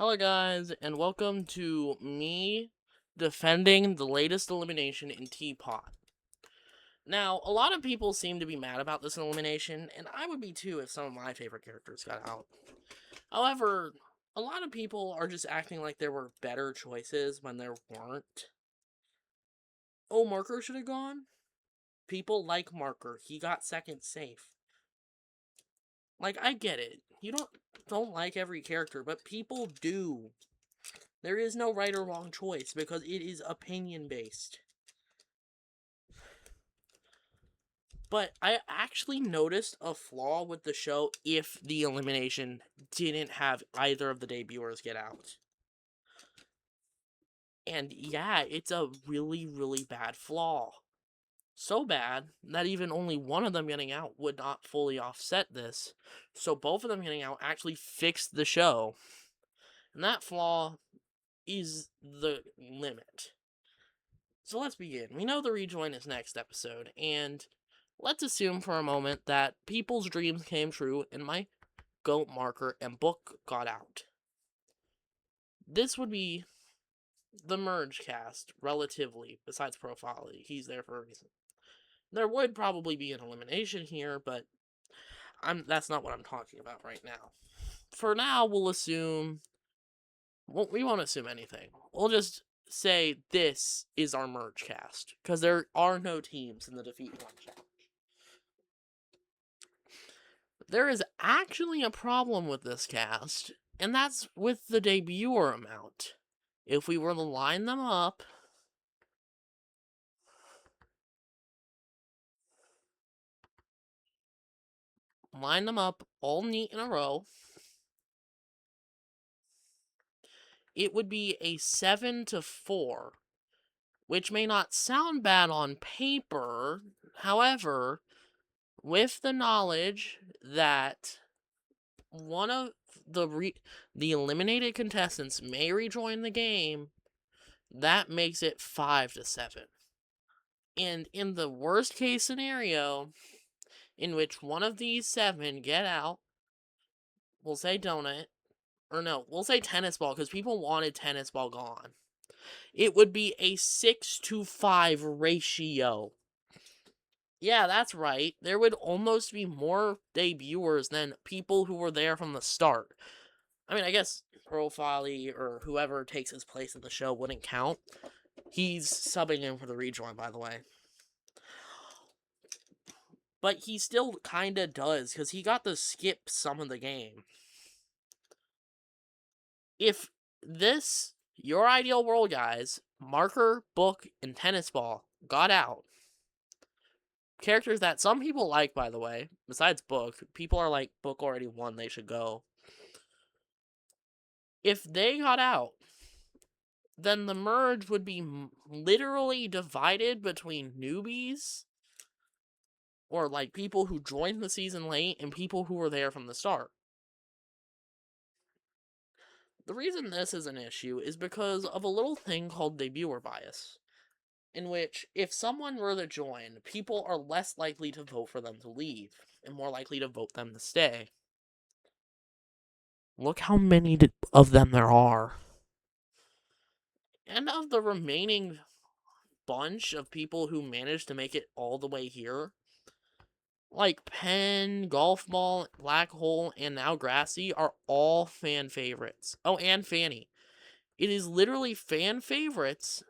Hello guys, and welcome to me defending the latest elimination in Tpot. Now, a lot of people seem to be mad about this elimination, and I would be too if some of my favorite characters got out. However, a lot of people are just acting like there were better choices when there weren't. Oh, Marker should have gone? People like Marker. He got second safe. Like, I get it. You don't like every character, but people do. There is no right or wrong choice because it is opinion based. But I actually noticed a flaw with the show if the elimination didn't have either of the debuters get out. And yeah, it's a really, really bad flaw. So bad that even only one of them getting out would not fully offset this. So both of them getting out actually fixed the show. And that flaw is the limit. So let's begin. We know the rejoin is next episode, and let's assume for a moment that people's dreams came true and my goat Marker and Book got out. This would be the merge cast, relatively, besides Profile. He's there for a reason. There would probably be an elimination here, but that's not what I'm talking about right now. For now, we'll assume... Well, we won't assume anything. We'll just say this is our merge cast, because there are no teams in the Defeat 1 challenge. There is actually a problem with this cast, and that's with the debuter amount. If we were to line them up, all neat in a row, it would be a 7-4, which may not sound bad on paper. However, with the knowledge that one of the eliminated contestants may rejoin the game, that makes it 5-7. And in the worst case scenario, in which one of these 7 get out, we'll say donut, or no, we'll say tennis ball, because people wanted tennis ball gone. It would be a 6-5 ratio. Yeah, that's right. There would almost be more debuters than people who were there from the start. I mean, I guess Profile or whoever takes his place in the show wouldn't count. He's subbing in for the rejoin, by the way. But he still kinda does, because he got to skip some of the game. If this, your ideal world, guys, Marker, Book, and Tennis Ball got out, characters that some people like, by the way, besides Book, people are like, Book already won, they should go. If they got out, then the merge would be literally divided between newbies, or like people who joined the season late, and people who were there from the start. The reason this is an issue is because of a little thing called debuter bias, in which if someone were to join, people are less likely to vote for them to leave, and more likely to vote them to stay. Look how many of them there are. And of the remaining bunch of people who managed to make it all the way here, like Penn, Golf Ball, Black Hole, and now Grassy are all fan favorites. Oh, and Fanny. It is literally fan favorites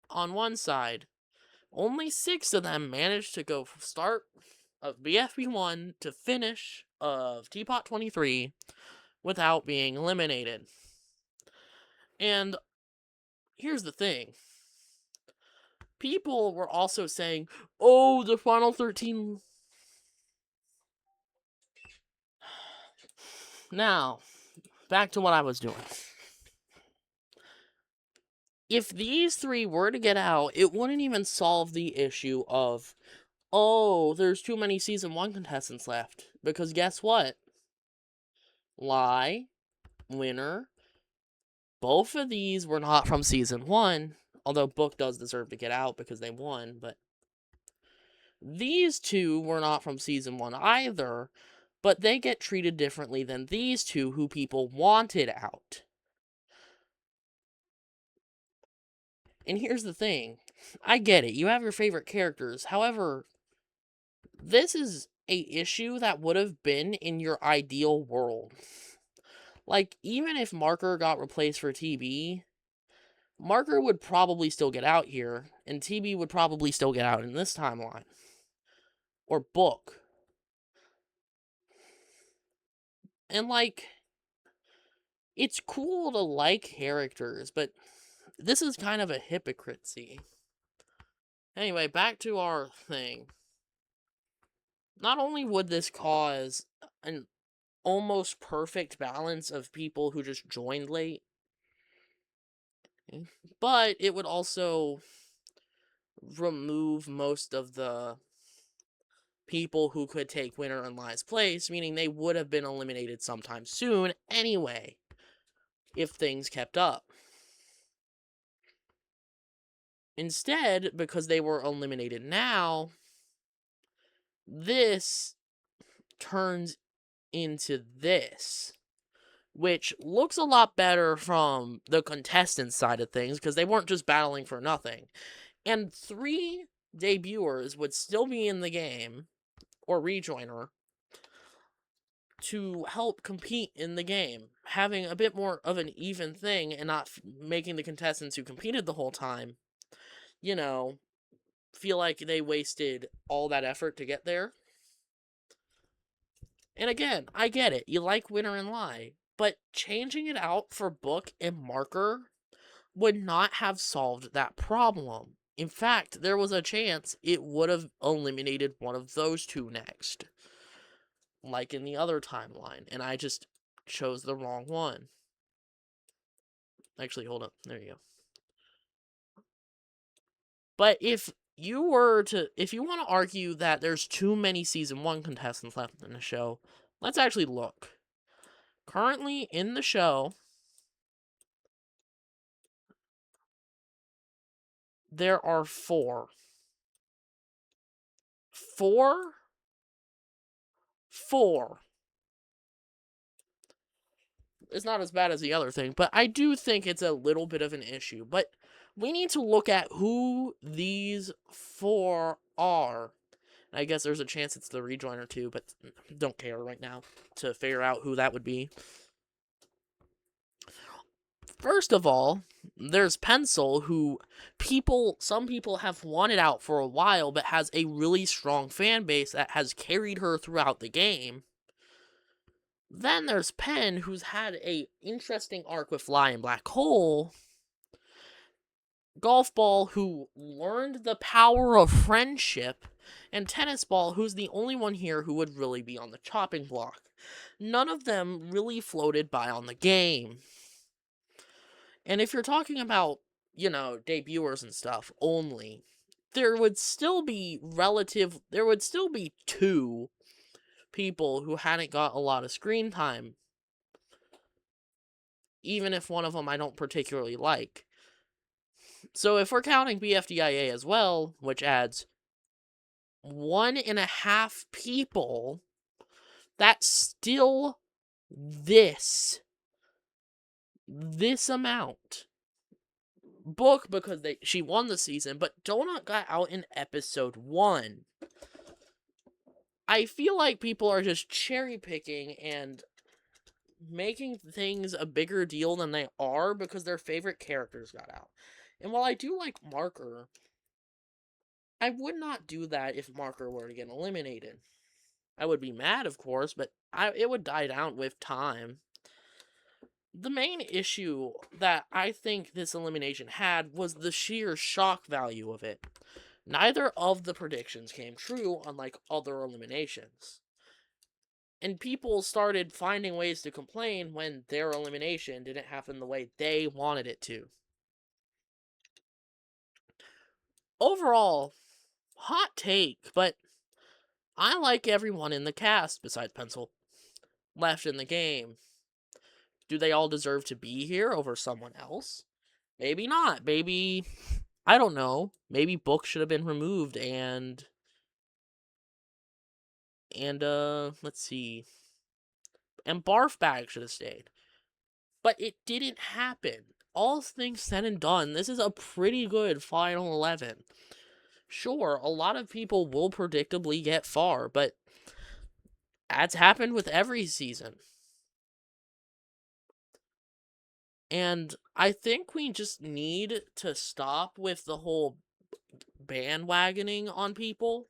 on one side. Only 6 of them managed to go from start of BFB1 to finish of Tpot 23 without being eliminated. And here's the thing. People were also saying, oh, the Final 13... Now, back to what I was doing. If these 3 were to get out, it wouldn't even solve the issue of, oh, there's too many Season 1 contestants left. Because guess what? Lie, Winner, both of these were not from Season 1, although Book does deserve to get out because they won, but these 2 were not from Season 1 either, but they get treated differently than these 2 who people wanted out. And here's the thing. I get it. You have your favorite characters. However, this is a issue that would have been in your ideal world. Like, even if Marker got replaced for TB, Marker would probably still get out here, and TB would probably still get out in this timeline. Or Book. And, like, it's cool to like characters, but this is kind of a hypocrisy. Anyway, back to our thing. Not only would this cause an almost perfect balance of people who just joined late, but it would also remove most of the people who could take Winter and Lie's place, meaning they would have been eliminated sometime soon anyway, if things kept up. Instead, because they were eliminated now, this turns into this, which looks a lot better from the contestant side of things, because they weren't just battling for nothing. And 3 debuters would still be in the game, or rejoiner, to help compete in the game, having a bit more of an even thing and not making the contestants who competed the whole time, feel like they wasted all that effort to get there. And again, I get it. You like Winter and Lie, but changing it out for Book and Marker would not have solved that problem. In fact, there was a chance it would have eliminated one of those two next, like in the other timeline, and I just chose the wrong one. Actually, hold up. There you go. But if you want to argue that there's too many season 1 contestants left in the show, let's actually look. Currently in the show, there are 4. 4? 4. It's not as bad as the other thing, but I do think it's a little bit of an issue. But we need to look at who these 4 are. I guess there's a chance it's the rejoiner too, but don't care right now to figure out who that would be. First of all, there's Pencil, who some people have wanted out for a while, but has a really strong fan base that has carried her throughout the game. Then there's Pen, who's had a interesting arc with Lie and Black Hole. Golf Ball, who learned the power of friendship, and Tennis Ball, who's the only one here who would really be on the chopping block. None of them really floated by on the game. And if you're talking about, debuters and stuff only, there would still be 2 people who hadn't got a lot of screen time, even if one of them I don't particularly like. So if we're counting BFDIA as well, which adds 1.5 people, that's still this amount. Book, because she won the season, but Donut got out in episode 1. I feel like people are just cherry picking and making things a bigger deal than they are because their favorite characters got out. And while I do like Marker, I would not do that if Marker were to get eliminated. I would be mad, of course, but it would die down with time. The main issue that I think this elimination had was the sheer shock value of it. Neither of the predictions came true, unlike other eliminations. And people started finding ways to complain when their elimination didn't happen the way they wanted it to. Overall, hot take, but I like everyone in the cast besides Pencil left in the game. Do they all deserve to be here over someone else? Maybe not. Maybe, I don't know. Maybe Book should have been removed and let's see. And Barf Bag should have stayed. But it didn't happen. all things said and done, this is a pretty good final 11. Sure, a lot of people will predictably get far, but that's happened with every season. And I think we just need to stop with the whole bandwagoning on people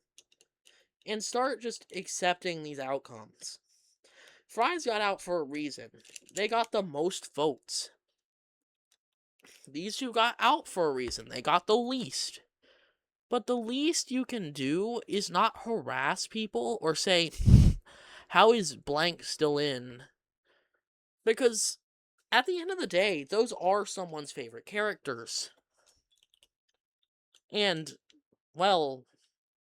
and start just accepting these outcomes. Fries got out for a reason. They got the most votes. These two got out for a reason. They got the least. But the least you can do is not harass people or say, how is blank still in? Because at the end of the day, those are someone's favorite characters. And, well,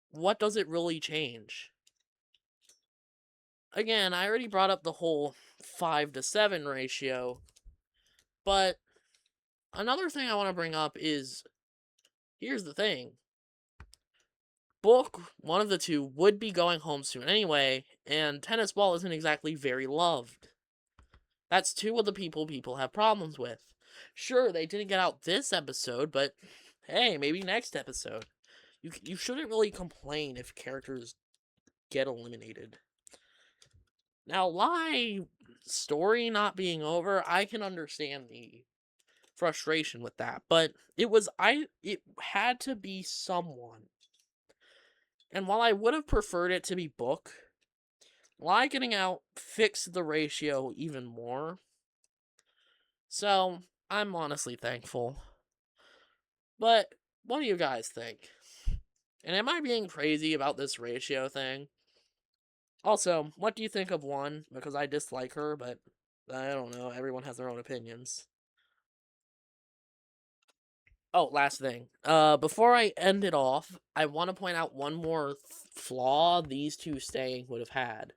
what does it really change? Again, I already brought up the whole 5 to 7 ratio, but another thing I want to bring up is, here's the thing. Book, one of the two, would be going home soon anyway, and Tennis Ball isn't exactly very loved. That's two of the people have problems with. Sure, they didn't get out this episode, but hey, maybe next episode. You shouldn't really complain if characters get eliminated. Now, Lie story not being over, I can understand the frustration with that, but it had to be someone. And while I would have preferred it to be Book, Lie getting out fixed the ratio even more. So, I'm honestly thankful. But, what do you guys think? And am I being crazy about this ratio thing? Also, what do you think of one? Because I dislike her, but I don't know. Everyone has their own opinions. Oh, last thing. Before I end it off, I want to point out one more flaw these two staying would have had.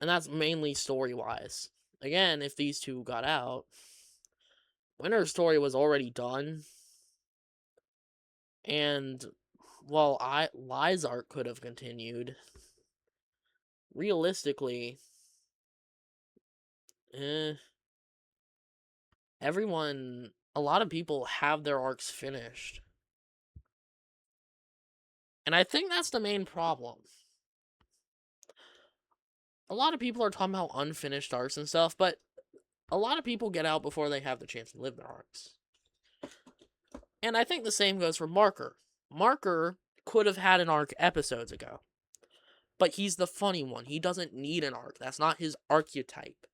And that's mainly story-wise. Again, if these two got out, Winter's story was already done. And while Lie's arc could have continued, realistically, a lot of people have their arcs finished. And I think that's the main problem. A lot of people are talking about unfinished arcs and stuff, but a lot of people get out before they have the chance to live their arcs. And I think the same goes for Marker. Marker could have had an arc episodes ago. But he's the funny one. He doesn't need an arc. That's not his archetype.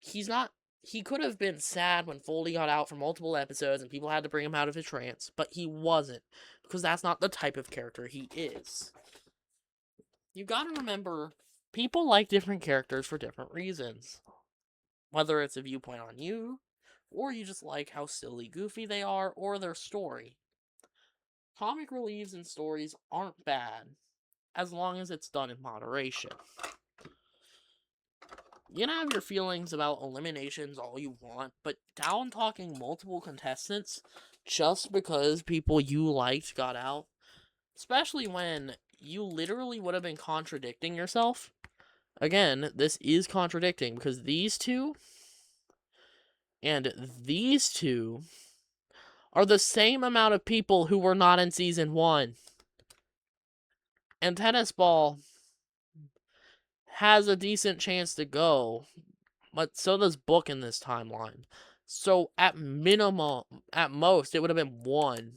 He could have been sad when Foley got out for multiple episodes and people had to bring him out of his trance, but he wasn't, because that's not the type of character he is. You gotta remember, people like different characters for different reasons. Whether it's a viewpoint on you, or you just like how silly goofy they are, or their story. Comic reliefs and stories aren't bad, as long as it's done in moderation. You can have your feelings about eliminations all you want, but down talking multiple contestants just because people you liked got out, especially when you literally would have been contradicting yourself. Again, this is contradicting because these two and these two are the same amount of people who were not in season 1. And Tennis Ball has a decent chance to go, but so does Book in this timeline. So at minimum, at most, it would have been 1.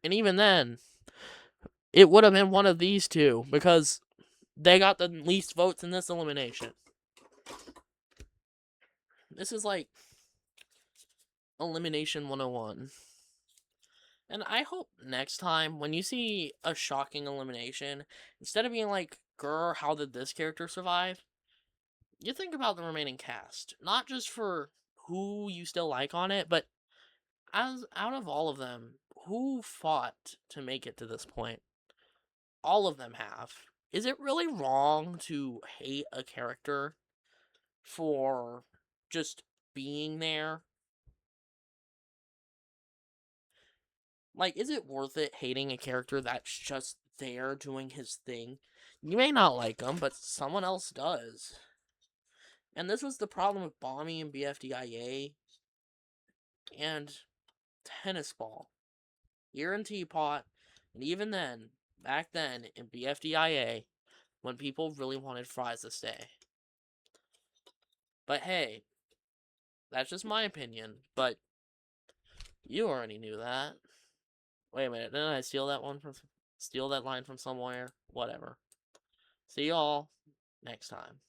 And even then, it would have been one of these two, because they got the least votes in this elimination. This is like Elimination 101. And I hope next time, when you see a shocking elimination, instead of being like, grr, how did this character survive? You think about the remaining cast. Not just for who you still like on it, but as out of all of them, who fought to make it to this point? All of them have. Is it really wrong to hate a character for just being there? Like, is it worth it hating a character that's just there doing his thing? You may not like him, but someone else does. And this was the problem with bombing and BFDIA and tennis ball. Here in Teapot, and even then, back then in BFDIA, when people really wanted fries to stay. But hey, that's just my opinion, but you already knew that. Wait a minute, didn't I steal that line from somewhere? Whatever. See y'all next time.